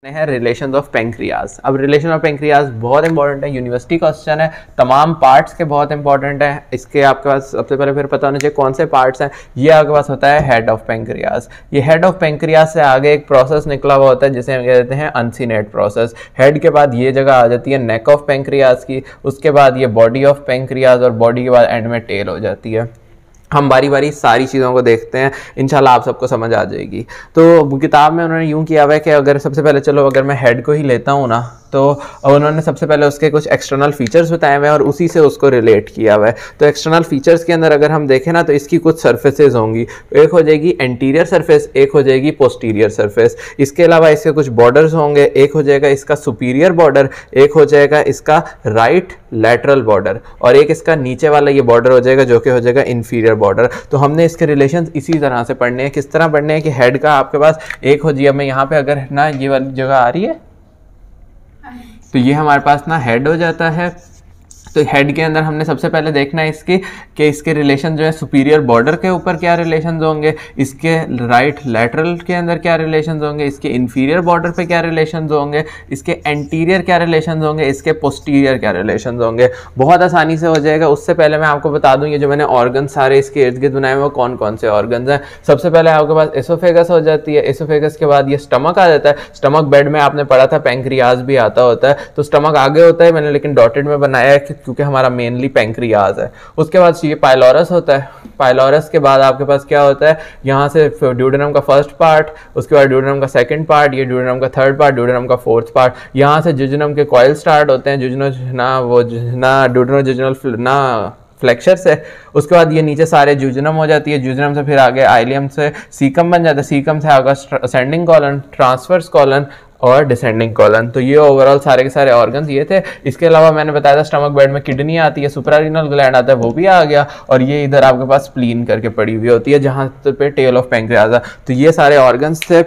है relation of pancreas. अब relation of pancreas बहुत इंपॉर्टेंट है, यूनिवर्सिटी क्वेश्चन है, तमाम पार्ट्स के बहुत इंपॉर्टेंट है। इसके आपके पास सबसे पहले फिर पता होना चाहिए कौन से पार्ट्स हैं। ये आपके पास होता है हेड ऑफ पेंक्रियाज। ये हेड ऑफ पेंक्रियाज से आगे एक प्रोसेस निकला हुआ होता है जिसे हम कहते हैं अनसीनेट प्रोसेस। हेड के बाद ये जगह आ जाती है नेक ऑफ पेंक्रियाज की, उसके बाद ये बॉडी ऑफ पेंक्रियाज और बॉडी के बाद एंड में टेल हो जाती है। हम बारी बारी सारी चीज़ों को देखते हैं, इंशाल्लाह आप सबको समझ आ जाएगी। तो किताब में उन्होंने यूँ किया हुआ है कि अगर सबसे पहले चलो अगर मैं हेड को ही लेता हूँ ना, तो उन्होंने सबसे पहले उसके कुछ एक्सटर्नल फीचर्स बताए हुए हैं और उसी से उसको रिलेट किया हुआ है। तो एक्सटर्नल फीचर्स के अंदर अगर हम देखें ना, तो इसकी कुछ सर्फेसेज होंगी। एक हो जाएगी एंटीरियर सरफेस, एक हो जाएगी पोस्टीरियर सरफेस। इसके अलावा इसके कुछ बॉर्डर्स होंगे, एक हो जाएगा इसका सुपीरियर बॉर्डर, एक हो जाएगा इसका राइट लैटरल बॉर्डर और एक इसका नीचे वाला ये बॉर्डर हो जाएगा जो कि हो जाएगा इन्फीरियर बॉर्डर। तो हमने इसके रिलेशंस इसी तरह से पढ़ने हैं। किस तरह पढ़ने हैं कि हेड का आपके पास एक हो जी, अब मैं यहाँ पे अगर ना ये वाली जगह आ रही है तो ये हमारे पास ना हेड हो जाता है। तो हेड के अंदर हमने सबसे पहले देखना है इसके रिलेशन जो है सुपीरियर बॉर्डर के ऊपर क्या रिलेशंस होंगे, इसके राइट लैटरल के अंदर क्या रिलेशंस होंगे, इसके इन्फीरियर बॉर्डर पे क्या रिलेशंस होंगे, इसके एंटीरियर क्या रिलेशंस होंगे, इसके पोस्टीरियर क्या रिलेशंस होंगे। बहुत आसानी से हो जाएगा। उससे पहले मैं आपको बता दूं ये जो मैंने ऑर्गन सारे इसके इर्द गिर्द बनाए वो कौन कौन से ऑर्गन हैं। सबसे पहले आपके पास एसोफेगस हो जाती है, एसोफेगस के बाद ये स्टमक आ जाता है। स्टमक बेड में आपने पढ़ा था पेंक्रियाज भी आता होता है, तो स्टमक आगे होता है, मैंने लेकिन डॉटेड में बनाया है क्योंकि हमारा मेनली पेंक्रियाज है। उसके बाद ये पाइलोरस होता है। पाइलोरस के बाद आपके पास क्या होता है, यहाँ से ड्यूडेनम का फर्स्ट पार्ट, उसके बाद ड्यूडेनम का सेकंड पार्ट, ये ड्यूडेनम का थर्ड पार्ट, ड्यूडेनम का फोर्थ पार्ट। यहाँ से जुजनम के कॉइल स्टार्ट होते हैं, ड्यूडेनोजुजिनल ना फ्लेक्चर से। उसके बाद ये नीचे सारे जूजनम हो जाती है, जूजनम से फिर आगे आइलियम से सीकम बन जाता है, सीकम से आगे असेंडिंग कॉलन, ट्रांसवर्स कॉलन और डिसेंडिंग कॉलन। तो ये ओवरऑल सारे के सारे ऑर्गन्स ये थे। इसके अलावा मैंने बताया था स्टमक बेड में किडनी आती है, सुप्रारीनल ग्लैंड आता है, वो भी आ गया, और ये इधर आपके पास स्प्लीन करके पड़ी हुई होती है जहाँ पे टेल ऑफ पेंक्रियाज है। तो ये सारे ऑर्गन्स थे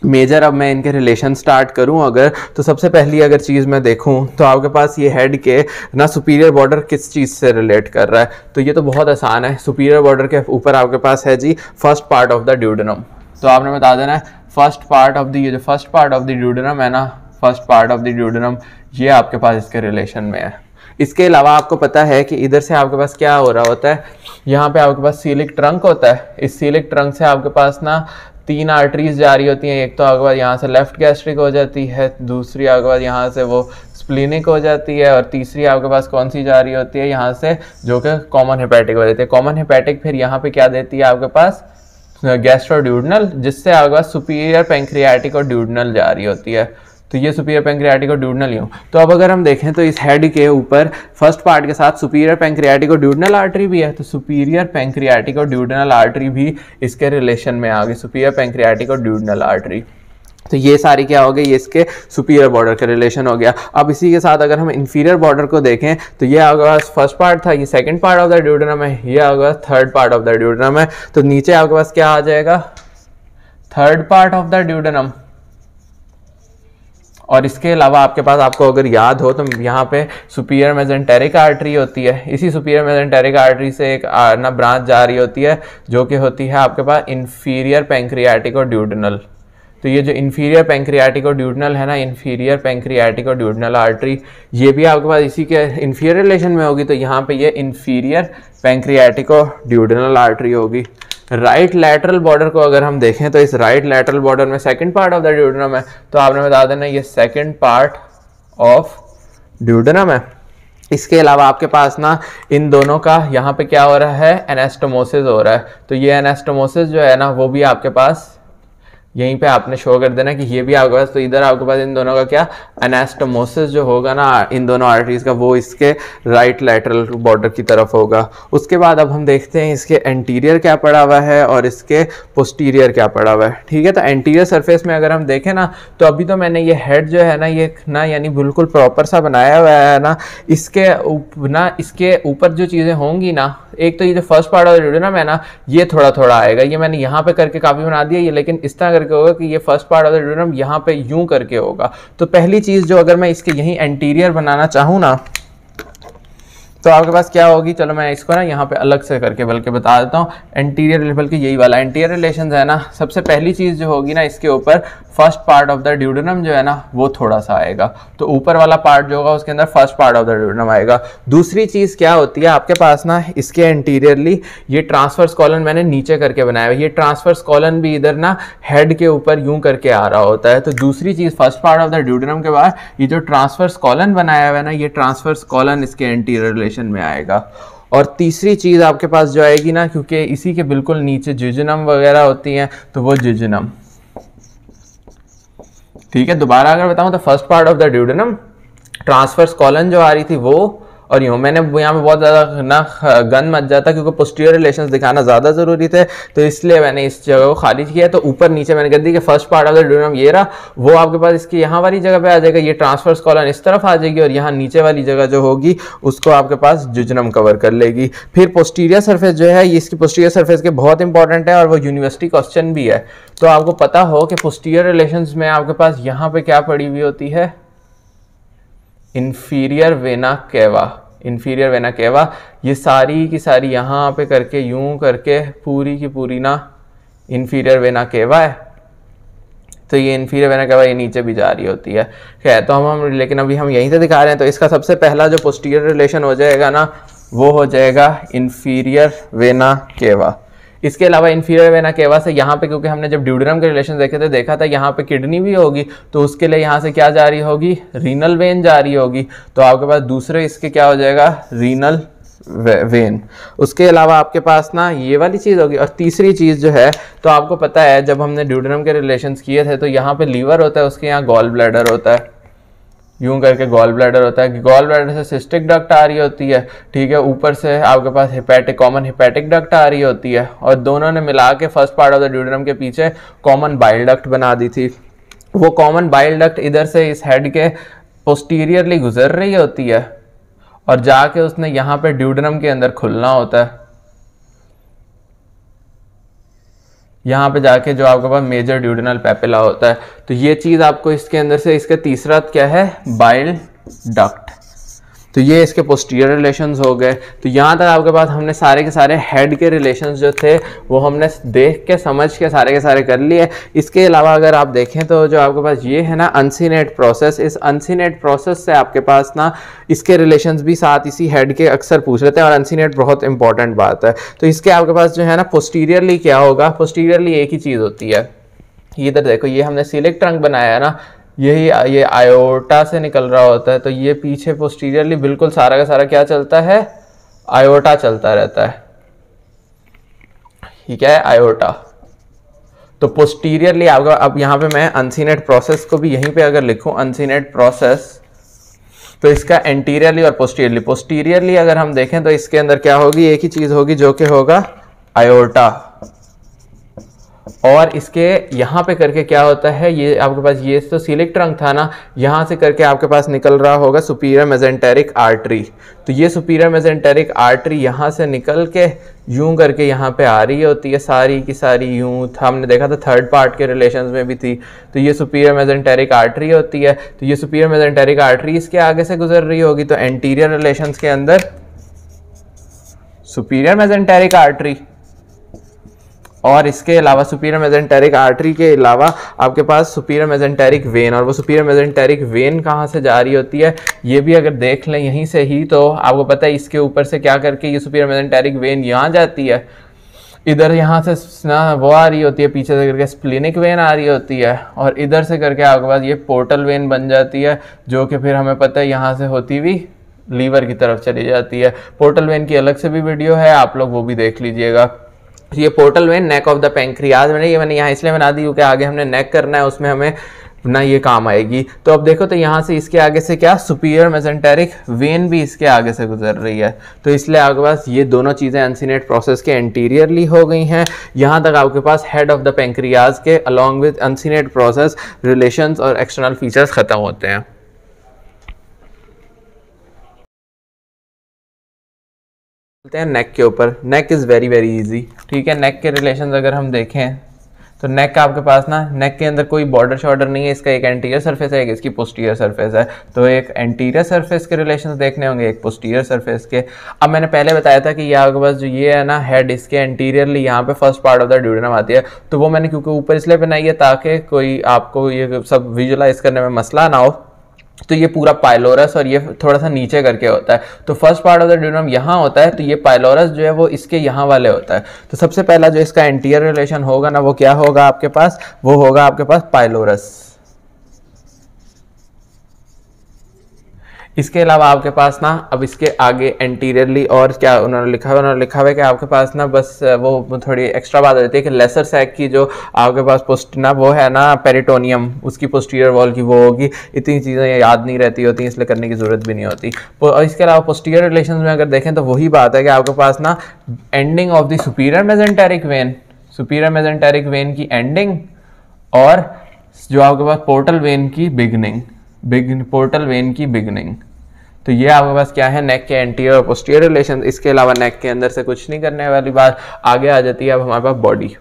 मेजर। अब मैं इनके रिलेशन स्टार्ट करूं अगर, तो सबसे पहली अगर चीज़ मैं देखूं तो आपके पास ये हेड के ना सुपीरियर बॉर्डर किस चीज़ से रिलेट कर रहा है, तो ये तो बहुत आसान है। सुपीरियर बॉर्डर के ऊपर आपके पास है जी first part of the duodenum. तो आपने बता देना है फर्स्ट पार्ट ऑफ द, ये जो first part of the duodenum है ना, first part of the duodenum, ये आपके पास इसके रिलेशन में है। इसके अलावा आपको पता है कि इधर से आपके पास क्या हो रहा होता है, यहाँ पे आपके पास सीलिक ट्रंक होता है। इस सीलिक ट्रंक से आपके पास ना 3 आर्टरीज जा रही होती हैं। एक तो आपके पास यहाँ से लेफ्ट गैस्ट्रिक हो जाती है, दूसरी आपके पास यहाँ से वो स्प्लीनिक हो जाती है, और तीसरी आपके पास कौन सी जा रही होती है यहाँ से, जो कि कॉमन हेपेटिक हो जाती है। कॉमन हेपेटिक फिर यहाँ पे क्या देती है आपके पास, गैस्ट्रोड्यूडनल, जिससे आपके पास सुपीरियर पेंक्रियाटिक और ड्यूडनल जा रही होती है। तो ये सुपीरियर पेंक्रियाटिक और ड्यूडनल यूँ। तो अब अगर हम देखें तो इस हेड के ऊपर फर्स्ट पार्ट के साथ सुपीरियर पेंक्रियाटिक और ड्यूडनल आर्टरी भी है, तो सुपीरियर पेंक्रियाटिक और ड्यूडनल आर्टरी भी इसके रिलेशन में आ गई, सुपीरियर पेंक्रियाटिक और ड्यूडनल आर्टरी। तो ये सारी क्या हो गई, ये इसके सुपीरियर बॉर्डर का रिलेशन हो गया। अब इसी के साथ अगर हम इन्फीरियर बॉर्डर को देखें तो ये आपके पास फर्स्ट पार्ट था, ये second part of the duodenum है, ये आपके पास third part of the duodenum है। तो नीचे आपके पास क्या आ जाएगा, third part of the duodenum. और इसके अलावा आपके पास, आपको अगर याद हो तो यहाँ पे सुपीरियर मेजेंटेरिक आर्टरी होती है। इसी सुपीरियर मेजेंटेरिक आर्टरी से एक ना ब्रांच जा रही होती है जो कि होती है आपके पास इन्फीरियर पेंक्रियाटिक और ड्यूडेनल। तो ये जो इन्फीरियर पेंक्रियाटिक और ड्यूडनल है ना, इन्फीरियर पेंक्रियाटिक और ड्यूडनल आर्टरी, ये भी आपके पास इसी के इन्फीरियर रिलेशन में होगी। तो यहाँ पे ये इन्फीरियर पेंक्रियाटिक और ड्यूडनल आर्टरी होगी। राइट लैटरल बॉर्डर को अगर हम देखें तो इस राइट लैटरल बॉर्डर में second part of the duodenum है, तो आपने बता देना ये सेकंड पार्ट ऑफ ड्यूडेनम है। इसके अलावा आपके पास ना इन दोनों का यहाँ पे क्या हो रहा है, एनास्टोमोसिस हो रहा है। तो ये एनास्टोमोसिस जो है ना, वो भी आपके पास यहीं पे आपने शो कर देना कि ये भी आपके पास, तो इधर आपके पास इन दोनों का क्या, एनास्टोमोसिस जो होगा ना इन दोनों आर्टरीज का, वो इसके राइट लैटरल बॉर्डर की तरफ होगा। उसके बाद अब हम देखते हैं इसके एंटीरियर क्या पड़ा हुआ है और इसके पोस्टीरियर क्या पड़ा हुआ है। ठीक है, तो एंटीरियर सरफेस में अगर हम देखें ना, तो अभी तो मैंने ये हेड जो है ना, ये ना यानी बिल्कुल प्रॉपर सा बनाया हुआ है ना। इसके ऊपर जो चीज़ें होंगी ना, एक तो ये जो फर्स्ट पार्ट ऑफ ड्यूडेनम है ना, ये थोड़ा थोड़ा आएगा। ये मैंने यहाँ पे करके काफ़ी बना दिया ये, लेकिन इस तरह करके होगा कि ये first part of the duodenum यहाँ पे यूं करके होगा। तो पहली चीज़ जो अगर मैं इसके यहीं एंटीरियर बनाना चाहूँ ना, तो आपके पास क्या होगी, चलो मैं इसको ना यहाँ पे अलग से करके बल्कि बता देता हूँ। एंटीरियर बल्कि यही वाला एंटीरियर रिलेशंस है ना, सबसे पहली चीज़ जो होगी ना इसके ऊपर first part of the duodenum जो है ना वो थोड़ा सा आएगा, तो ऊपर वाला पार्ट जो होगा उसके अंदर first part of the duodenum आएगा। दूसरी चीज़ क्या होती है आपके पास ना, इसके एंटीरियरली ये ट्रांसफर्स कॉलन मैंने नीचे करके बनाया है, ये ट्रांसफर्स कॉलन भी इधर ना हेड के ऊपर यूं करके आ रहा होता है। तो दूसरी चीज़ first part of the duodenum के बाद ये जो ट्रांसफर्स कॉलन बनाया हुआ है ना, ये ट्रांसफर्स कॉलन इसके एंटीरियर रिलेशन में आएगा। और तीसरी चीज़ आपके पास जो आएगी ना, क्योंकि इसी के बिल्कुल नीचे जिजुनम वगैरह होती हैं, तो वो जिजुनम, ठीक है। दोबारा अगर बताऊं तो first part of the duodenum transfers colon जो आ रही थी वो, और यूँ मैंने यहाँ पे बहुत ज़्यादा ना गन मच जाता क्योंकि पोस्टीरियर रिलेशंस दिखाना ज़्यादा ज़रूरी थे, तो इसलिए मैंने इस जगह को खाली किया। तो ऊपर नीचे मैंने कर दी कि first part of the duodenum ये रहा, वो आपके पास इसकी यहाँ वाली जगह पे आ जाएगा, ये ट्रांसफर्स कॉलन इस तरफ आ जाएगी, और यहाँ नीचे वाली जगह जो होगी उसको आपके पास जिजुनम कवर कर लेगी। फिर पोस्टीरियर सर्फेस जो है, ये इसकी पोस्टीरियर सर्फेस के बहुत इंपॉर्टेंट है और वो यूनिवर्सिटी क्वेश्चन भी है। तो आपको पता हो कि पोस्टीरियर रिलेशंस में आपके पास यहाँ पे क्या पड़ी हुई होती है, inferior vena cava. Inferior vena cava ये सारी की सारी यहाँ पे करके यूं करके पूरी की पूरी ना इंफीरियर वेना केवा है। तो ये इंफीरियर वेना केवा ये नीचे भी जा रही होती है। खैर, तो हम लेकिन अभी हम यहीं से दिखा रहे हैं। तो इसका सबसे पहला जो पोस्टीरियर रिलेशन हो जाएगा ना, वो हो जाएगा इंफीरियर वेना केवा। इसके अलावा इंफीरियर वेना केवा से यहाँ पे, क्योंकि हमने जब ड्यूडेनम के रिलेशन देखे थे, देखा था यहाँ पे किडनी भी होगी, तो उसके लिए यहाँ से क्या जा रही होगी, रीनल वेन जा रही होगी। तो आपके पास दूसरे इसके क्या हो जाएगा, रीनल वेन। उसके अलावा आपके पास ना ये वाली चीज़ होगी। और तीसरी चीज़ जो है, तो आपको पता है जब हमने ड्यूडेनम के रिलेशंस किए थे तो यहाँ पे लीवर होता है, उसके यहाँ गॉल ब्लैडर होता है, यूं करके गॉल ब्लैडर होता है कि गॉल ब्लैडर से सिस्टिक डक्ट आ रही होती है, ठीक है। ऊपर से आपके पास हेपेटिक कॉमन हेपेटिक डक्ट आ रही होती है, और दोनों ने मिला के first part of the duodenum के पीछे कॉमन बाइल डक्ट बना दी थी। वो कॉमन बाइल डक्ट इधर से इस हेड के पोस्टीरियरली गुजर रही होती है और जाके उसने यहाँ पे ड्यूडेनम के अंदर खुलना होता है। यहाँ पे जाके जो आपके पास मेजर ड्यूडेनल पेपिला होता है। तो ये चीज़ आपको इसके अंदर से, इसका तीसरा क्या है, बाइल डक्ट। तो ये इसके पोस्टीरियर रिलेशंस हो गए। तो यहाँ तक आपके पास हमने सारे के सारे हेड के रिलेशंस जो थे वो हमने देख के समझ के सारे कर लिए। इसके अलावा अगर आप देखें तो जो आपके पास ये है ना अनसीनेट प्रोसेस, इस अनसीनेट प्रोसेस से आपके पास ना इसके रिलेशंस भी साथ इसी हेड के अक्सर पूछ लेते हैं, और अनसीनेट बहुत इंपॉर्टेंट बात है। तो इसके आपके पास जो है ना पोस्टीरियरली क्या होगा, पोस्टीरियरली एक ही चीज़ होती है। इधर देखो, ये हमने सिलिक ट्रंक बनाया है ना, यही ये आयोटा से निकल रहा होता है। तो ये पीछे पोस्टीरियरली बिल्कुल सारा का सारा क्या चलता है, आयोटा चलता रहता है। ये क्या है, आयोटा। तो पोस्टीरियरली आपका, अब यहाँ पे मैं अनसीनेट प्रोसेस को भी यहीं पे अगर लिखूं अनसीनेट प्रोसेस, तो इसका एंटीरियरली और पोस्टीरियरली अगर हम देखें तो इसके अंदर क्या होगी, एक ही चीज होगी जो कि होगा आयोटा। और इसके यहाँ पे करके क्या होता है, ये आपके पास ये तो सिलिक ट्रंक था ना, यहाँ से करके आपके पास निकल रहा होगा सुपीरियर मेजेंटेरिक आर्टरी। तो ये सुपीरियर मेजेंटेरिक आर्टरी यहाँ से निकल के यूं करके यहाँ पे आ रही होती है, सारी की सारी यूं। हमने देखा था थर्ड पार्ट के रिलेशंस में भी थी। तो ये सुपीरियर मेजेंटेरिक आर्टरी होती है। तो ये सुपीरियर मेजेंटेरिक आर्टरी इसके आगे से गुजर रही होगी। तो एंटीरियर रिलेशंस के अंदर सुपीरियर मेजेंटेरिक आर्टरी, और इसके अलावा सुपीरियर मेजेंटेरिक आर्टरी के अलावा आपके पास सुपीरियर मेजेंटेरिक वेन, और वो सुपीरियर मेजेंटेरिक वेन कहाँ से जा रही होती है, ये भी अगर देख लें यहीं से ही, तो आपको पता है इसके ऊपर से क्या करके ये सुपीरियर मेजेंटेरिक वेन यहाँ जाती है, इधर यहाँ से ना वो आ रही होती है, पीछे से करके स्प्लिनिक वेन आ रही होती है, और इधर से करके आपके पास ये पोर्टल वेन बन जाती है, जो कि फिर हमें पता है यहाँ से होती हुई लीवर की तरफ चली जाती है। पोर्टल वेन की अलग से भी वीडियो है, आप लोग वो भी देख लीजिएगा। ये portal vein neck of the pancreas मैंने यहाँ इसलिए बना दी क्योंकि आगे हमने नेक करना है, उसमें हमें ना ये काम आएगी। तो अब देखो, तो यहाँ से इसके आगे से क्या सुपीरियर मेजेंटेरिक वेन भी इसके आगे से गुजर रही है। तो इसलिए आपके पास ये दोनों चीज़ें अनसीनेट प्रोसेस के एंटीरियरली हो गई हैं। यहाँ तक आपके पास हेड ऑफ द पेंक्रियाज के along with uncinate process relations और एक्सटर्नल फीचर्स खत्म होते हैं। नेक के ऊपर, नेक इज़ वेरी वेरी इजी, ठीक है। नेक के रिलेशंस अगर हम देखें तो नेक का आपके पास ना, नेक के अंदर कोई बॉर्डर शॉर्डर नहीं है, इसका एक एंटीरियर सरफेस है, एक इसकी पोस्टीरियर सरफेस है। तो एक एंटीरियर सरफेस के रिलेशंस देखने होंगे, एक पोस्टीरियर सरफेस के। अब मैंने पहले बताया था कि ये आपके पास जो ये है ना हेड, इसके एंटीरियरली यहाँ पे first part of the duodenum आती है। तो वो मैंने क्योंकि ऊपर इसलिए बनाई है ताकि कोई आपको ये सब विजुलाइज करने में मसला ना हो। तो ये पूरा पाइलोरस और ये थोड़ा सा नीचे करके होता है। तो first part of the duodenum यहाँ होता है, तो ये पाइलोरस जो है वो इसके यहाँ वाले होता है। तो सबसे पहला जो इसका एंटीरियर रिलेशन होगा ना, वो क्या होगा आपके पास, वो होगा आपके पास पाइलोरस। इसके अलावा आपके पास ना अब इसके आगे एंटीरियरली और क्या उन्होंने लिखा है कि आपके पास ना बस वो थोड़ी एक्स्ट्रा बात हो जाती है कि लेसर सैक की जो आपके पास पोस्ट ना वो है ना पेरिटोनियम, उसकी पोस्टीरियर वॉल की वो होगी। इतनी चीज़ें याद नहीं रहती होती, इसलिए करने की ज़रूरत भी नहीं होती। और इसके अलावा पोस्टीरियर रिलेशन में अगर देखें तो वही बात है कि आपके पास ना ending of the superior mesenteric when, superior mesenteric when की एंडिंग और जो आपके पास पोर्टल वेन की बिगनिंग, पोर्टल वेन की बिगनिंग। तो ये आपके पास क्या है, नेक के एंटीरियर और पोस्टीरियर रिलेशन। इसके अलावा नेक के अंदर से कुछ नहीं करने वाली बात आगे आ जाती है। अब हमारे पास बॉडी,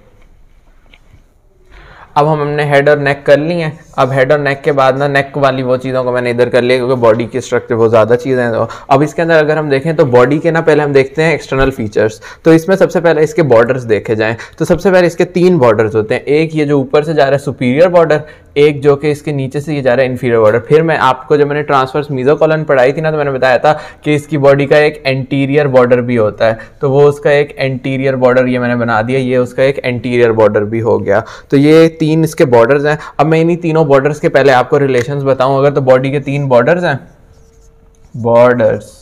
अब हमने हेड और नेक कर ली है। अब हेड और नेक के बाद ना नेक वाली वो चीज़ों को मैंने इधर कर लिया क्योंकि बॉडी की स्ट्रक्चर बहुत ज़्यादा चीज़ें हैं। तो अब इसके अंदर अगर हम देखें तो बॉडी के ना पहले हम देखते हैं एक्सटर्नल फीचर्स। तो इसमें सबसे पहले इसके बॉर्डर्स देखे जाएं तो सबसे पहले इसके 3 बॉर्डर्स होते हैं। एक ये जो ऊपर से जा रहा है सुपीरियर बॉर्डर, एक जो कि इसके नीचे से ये जा रहा है इन्फीरियर बॉर्डर। फिर मैं आपको जब मैंने ट्रांसवर्स मीजोकोलन पढ़ाई थी ना, तो मैंने बताया था कि इसकी बॉडी का एक एंटीरियर बॉर्डर भी होता है। तो वो उसका एक एंटीरियर बॉर्डर ये मैंने बना दिया, ये उसका एक एंटीरियर बॉर्डर भी हो गया। तो ये 3 इसके बॉर्डर्स हैं। अब मैं इन्हीं तीनों बॉर्डर्स के पहले आपको रिलेशंस बताऊं अगर, तो बॉडी के 3 बॉर्डर्स हैं, बॉर्डर्स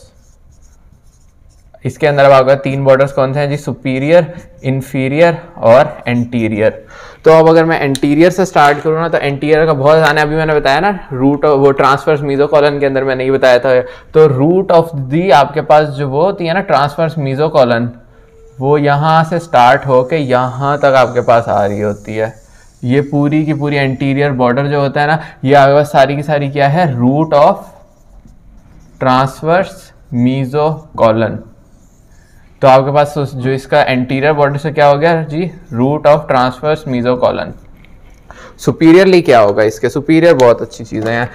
इसके अंदर अब आपका 3 बॉर्डर्स कौन से हैं जी, सुपीरियर, इंफीरियर और एंटीरियर। तो अब अगर मैं एंटीरियर से स्टार्ट करूँ ना, तो एंटीरियर का बहुत आसान है। अभी मैंने बताया ना रूट वो ट्रांसवर्स मीजोकोलन के अंदर मैंने ये बताया था। तो रूट ऑफ दी आपके पास जो वो होती है ना ट्रांसवर्स मीजोकोलन, वो यहाँ से स्टार्ट होके यहाँ तक आपके पास आ रही होती है। ये पूरी की पूरी एंटीरियर बॉर्डर जो होता है ना, ये आपके पास सारी की सारी क्या है, रूट ऑफ ट्रांसवर्स मीजोकोलन। तो आपके पास जो इसका एंटीरियर बॉर्डर से क्या हो गया जी, रूट ऑफ ट्रांसवर्स मीजोकोलन। सुपीरियरली क्या होगा इसके, सुपीरियर बहुत अच्छी चीज़ें हैं,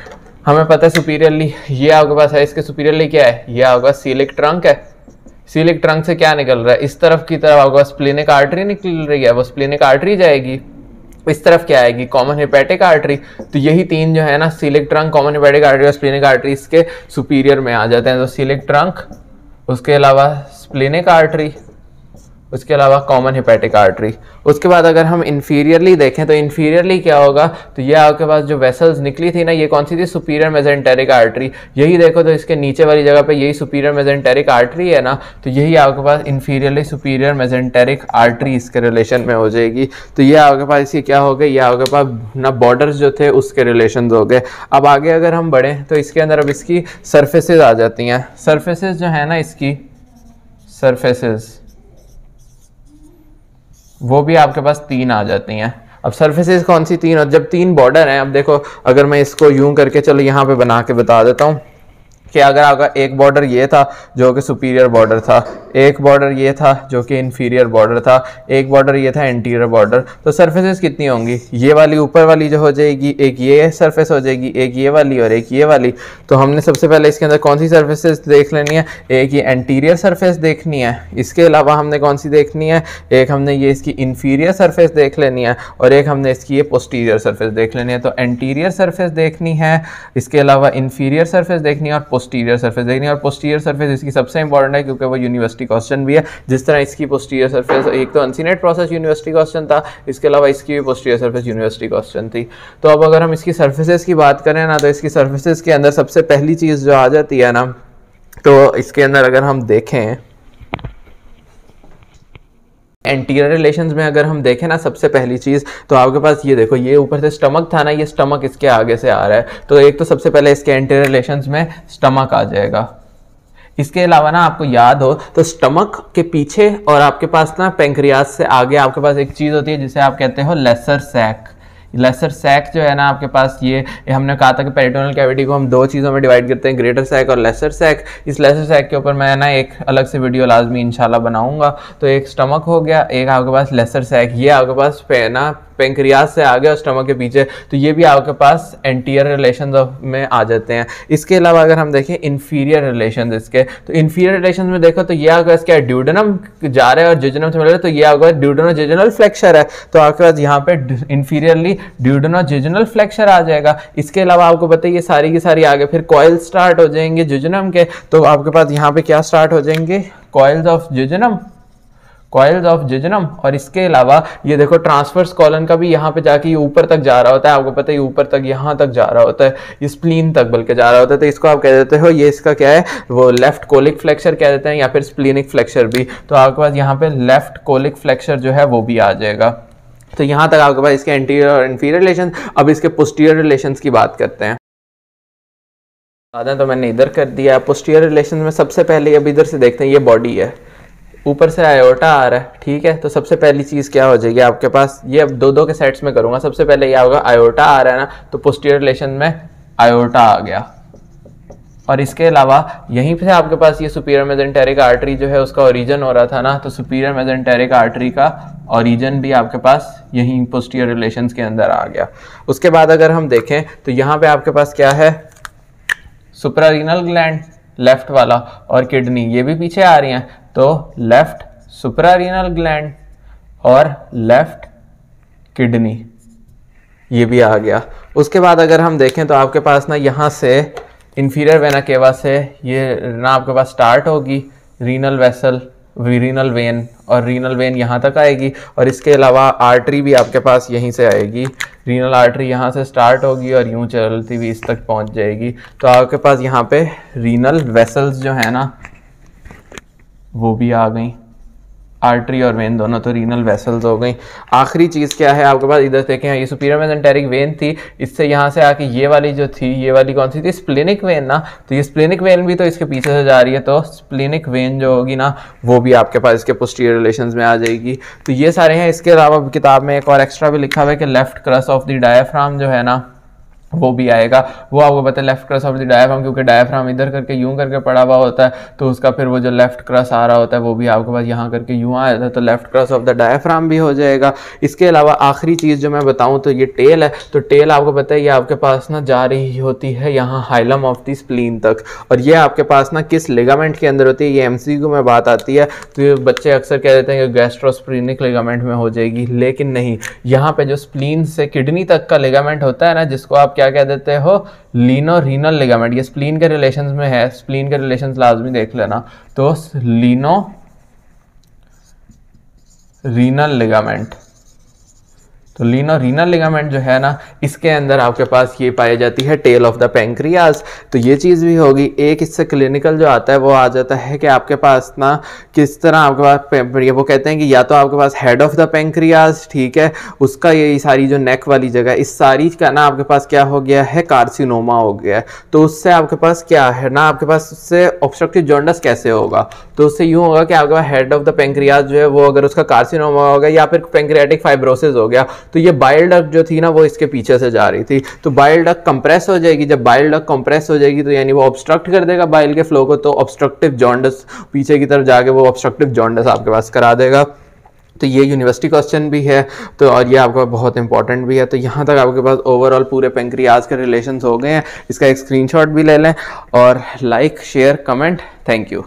हमें पता है सुपीरियरली ये आपके पास है। इसके सुपीरियरली क्या है, ये आपके पास सीलिक ट्रंक है। सीलिक ट्रंक से क्या निकल रहा है, इस तरफ की तरफ आपके पास स्प्लेनिक आर्टरी निकल रही है, वो स्प्लेनिक आर्टरी जाएगी। इस तरफ क्या आएगी, कॉमन हेपेटिक आर्टरी। तो यही 3 जो है ना, coeliac trunk, common hepatic artery और स्प्लेनिक आर्टरी, इसके सुपीरियर में आ जाते हैं। तो सीलिक ट्रंक, उसके अलावा स्प्लेनिक आर्टरी, उसके अलावा कॉमन हेपेटिक आर्टरी। उसके बाद अगर हम इन्फीरियरली देखें तो इन्फीरियरली क्या होगा, तो ये आपके पास जो वेसल्स निकली थी ना, ये कौन सी थी, सुपीरियर मेसेंटेरिक आर्टरी। यही देखो तो इसके नीचे वाली जगह पे यही सुपीरियर मेसेंटेरिक आर्टरी है ना, तो यही आपके पास इन्फीरियरली सुपीरियर मेसेंटेरिक आर्टरी इसके रिलेशन में हो जाएगी। तो ये आपके पास इसकी क्या हो गई, ये आपके पास ना बॉर्डर्स जो थे उसके रिलेशन हो गए। अब आगे अगर हम बढ़ें तो इसके अंदर अब इसकी सर्फेसेज आ जाती हैं। सर्फेसेज जो है ना इसकी, सर्फेसेज वो भी आपके पास 3 आ जाती हैं। अब सर्फेसेस कौन सी 3, और जब 3 बॉर्डर हैं, अब देखो अगर मैं इसको यूं करके चलो यहाँ पे बना के बता देता हूँ कि अगर आपका एक बॉर्डर ये था जो कि सुपीरियर बॉर्डर था, एक बॉर्डर ये था जो कि इन्फीरियर बॉर्डर था, एक बॉर्डर ये था एंटीरियर बॉर्डर, तो सर्फेसेस कितनी होंगी, ये वाली ऊपर वाली जो हो जाएगी, एक ये सर्फेस हो जाएगी, एक ये वाली और एक ये वाली। तो हमने सबसे पहले इसके अंदर कौन सी सर्फेसेस देख लेनी है, एक ये एंटीरियर सर्फेस देखनी है, इसके अलावा हमने कौन सी देखनी है, एक हमने ये इसकी इन्फीरियर सर्फेस देख लेनी है, और एक हमने इसकी ये पोस्टीरियर सर्फेस देख लेनी है। तो एंटीरियर सर्फेस देखनी है, इसके अलावा इन्फीरियर सर्फेस देखनी है और पोस्टीरियर सर्फेस देखनी है। और पोस्टीरियर सर्फेस इसकी सबसे इंपॉर्टेंट है क्योंकि वो यूनिवर्सिटी क्वेश्चन भी है। जिस तरह इसकी पोस्टीरियर सर्फेस एक तो अनसीनेट प्रोसेस यूनिवर्सिटी क्वेश्चन था, इसके अलावा इसकी भी पोस्टीरियर सर्फेस यूनिवर्सिटी क्वेश्चन थी। तो अब अगर हम इसकी सर्फेसेस की बात करें ना, तो इसकी सर्फेसेस के अंदर सबसे पहली चीज़ जो आ जाती है ना, तो इसके अंदर अगर हम देखें एंटीरियर रिलेशंस में अगर हम देखें ना, सबसे पहली चीज़ तो आपके पास ये देखो, ये ऊपर से स्टमक था ना, ये स्टमक इसके आगे से आ रहा है। तो एक तो सबसे पहले इसके एंटीरियर रिलेशंस में स्टमक आ जाएगा। इसके अलावा ना आपको याद हो तो स्टमक के पीछे और आपके पास ना पेंक्रियास से आगे आपके पास एक चीज़ होती है जिसे आप कहते हो लेसर सैक। लेसर सैक जो है ना आपके पास, ये हमने कहा था कि पेरिटोनल कैविटी को हम 2 चीज़ों में डिवाइड करते हैं, ग्रेटर सैक और लेसर सैक। इस लेसर सैक के ऊपर मैं ना एक अलग से वीडियो लाजमी इंशाल्लाह बनाऊंगा। तो एक स्टमक हो गया, एक आपके पास लेसर सैक, ये आपके पास ना पेंक्रियाज से आगे और स्टमक के पीछे, तो ये भी आपके पास एंटीरियर रिलेशंस में आ जाते हैं। इसके अलावा अगर हम देखें इंफीरियर रिलेशंस इसके, तो इंफीरियर रिलेशंस में देखो तो ये आपके पास क्या है, ड्यूडेनम जा रहे हैं और जिजनम से मिल रहे हैं, तो ये आपके पास ड्यूडेनोजिजनल फ्लेक्चर है, तो आपके पास यहाँ पे इंफीरियरली ड्यूडेनोजिजनल फ्लेक्चर आ जाएगा। इसके अलावा आपको बताइए ये सारी की सारी आगे फिर कॉइल स्टार्ट हो जाएंगे जिजनम के, तो आपके पास यहाँ पे क्या स्टार्ट हो जाएंगे, कॉइल्स ऑफ जिजनम, कॉइल्स ऑफ जिजनम। और इसके अलावा ये देखो ट्रांसवर्स कॉलन का भी यहाँ पे जाके ये ऊपर तक जा रहा होता है, आपको पता है ये ऊपर तक यहाँ तक जा रहा होता है, ये स्प्लीन तक बल्कि जा रहा होता है, तो इसको आप कह देते हो ये इसका क्या है, वो लेफ्ट कोलिक फ्लेक्चर कह देते हैं या फिर स्प्लीनिक फ्लेक्चर भी। तो आपके पास यहाँ पे लेफ्ट कोलिक फ्लेक्चर जो है वो भी आ जाएगा। तो यहाँ तक आपके पास इसके एंटीरियर और इंफीरियर रिलेशन। अब इसके पोस्टीरियर रिलेशंस की बात करते हैं। तो मैंने इधर कर दिया। पोस्टीरियर रिलेशन में सबसे पहले अब इधर से देखते हैं, ये बॉडी है, ऊपर से आयोटा आ रहा है, ठीक है। तो सबसे पहली चीज़ क्या हो जाएगी आपके पास, ये अब दो के सेट्स में करूंगा। सबसे पहले ये होगा आयोटा आ रहा है ना, तो पोस्टीरियर रिलेशन में आयोटा आ गया। और इसके अलावा यहीं पे आपके पास ये सुपीरियर मेसेंटेरिक आर्टरी जो है उसका ओरिजिन हो रहा था ना, तो सुपीरियर मेसेंटेरिक आर्टरी का ओरिजिन भी आपके पास यहीं पोस्टीरियर रिलेशंस के अंदर आ गया। उसके बाद अगर हम देखें तो यहाँ पे आपके पास क्या है, सुप्रारीनल ग्लैंड लेफ्ट वाला और किडनी ये भी पीछे आ रही हैं, तो लेफ्ट सुप्रारीनल ग्लैंड और लेफ्ट किडनी ये भी आ गया। उसके बाद अगर हम देखें तो आपके पास ना यहाँ से इंफीरियर वेना केवा से ये ना आपके पास स्टार्ट होगी रीनल वेसल, रीनल वेन, और रीनल वेन यहाँ तक आएगी। और इसके अलावा आर्टरी भी आपके पास यहीं से आएगी, रीनल आर्टरी यहाँ से स्टार्ट होगी और यूं चलती हुई इस तक पहुँच जाएगी। तो आपके पास यहाँ पे रीनल वेसल्स जो है ना वो भी आ गई, आर्टरी और वेन दोनों, तो रीनल वेसल्स हो गई। आखिरी चीज़ क्या है आपके पास, इधर देखें ये सुपीरियर मेसेंटेरिक वेन थी, इससे यहाँ से आके ये वाली जो थी, ये वाली कौन सी थी, स्प्लेनिक वेन ना, तो ये स्प्लेनिक वेन भी तो इसके पीछे से जा रही है, तो स्प्लेनिक वेन जो होगी ना वो भी आपके पास इसके पोस्टीरियर रिलेशंस में आ जाएगी। तो ये सारे हैं। इसके अलावा किताब में एक और एक्स्ट्रा भी लिखा हुआ है कि left cross of the diaphragm जो है ना वो भी आएगा। वो आपको पता है left cross of the diaphragm, क्योंकि डायफ्राम इधर करके यूं करके पड़ा हुआ होता है, तो उसका फिर वो जो लेफ्ट क्रस आ रहा होता है वो भी आपके पास यहाँ करके यूं आया था, तो left cross of the diaphragm भी हो जाएगा। इसके अलावा आखिरी चीज़ जो मैं बताऊँ तो ये टेल है, तो टेल आपको पता है ये आपके पास ना जा रही होती है यहाँ हाइलम ऑफ द स्प्लीन तक, और ये आपके पास ना किस लिगामेंट के अंदर होती है, ये एमसीक्यू में बात आती है, तो ये बच्चे अक्सर कह देते हैं कि गैस्ट्रोस्प्लीनिक लिगामेंट में हो जाएगी, लेकिन नहीं, यहाँ पे जो स्प्लीन से किडनी तक का लिगामेंट होता है ना, जिसको आप क्या कह देते हो, लीनो रीनल लिगामेंट, ये स्प्लीन के रिलेशंस में है, स्प्लीन के रिलेशंस लाजमी देख लेना, तो लीनो रीनल लिगामेंट, तो लीनो रीनल लिगामेंट जो है ना इसके अंदर आपके पास ये पाई जाती है टेल ऑफ द पेंक्रियाज। तो ये चीज़ भी होगी। एक इससे क्लिनिकल जो आता है वो आ जाता है कि आपके पास ना किस तरह आपके पास ये वो कहते हैं कि या तो आपके पास हेड ऑफ द पेंक्रियाज, ठीक है, उसका ये सारी जो नेक वाली जगह इस सारी का ना आपके पास क्या हो गया है, कार्सिनोमा हो गया है। तो उससे आपके पास क्या है ना, आपके पास उससे ऑब्स्ट्रक्टिव जॉन्डिस कैसे होगा, तो उससे यूँ होगा कि आपके पास हेड ऑफ द पेंक्रियाज जो है वो अगर उसका कार्सिनोमा होगा या फिर पेंक्रियाटिक फाइब्रोसिस हो गया, तो ये बाइल डक्ट जो थी ना वो इसके पीछे से जा रही थी, तो बाइल डक्ट कंप्रेस हो जाएगी। जब बाइल डक्ट कंप्रेस हो जाएगी तो यानी वो ऑब्स्ट्रक्ट कर देगा बाइल के फ्लो को, तो ऑब्स्ट्रक्टिव जॉन्डिस पीछे की तरफ जाके वो ऑब्स्ट्रक्टिव जॉन्डिस आपके पास करा देगा। तो ये यूनिवर्सिटी क्वेश्चन भी है, तो और ये आपका बहुत इंपॉर्टेंट भी है। तो यहाँ तक आपके पास ओवरऑल पूरे पेंक्रियाज के रिलेशंस हो गए हैं। इसका एक स्क्रीनशॉट भी ले लें और like share comment. Thank you.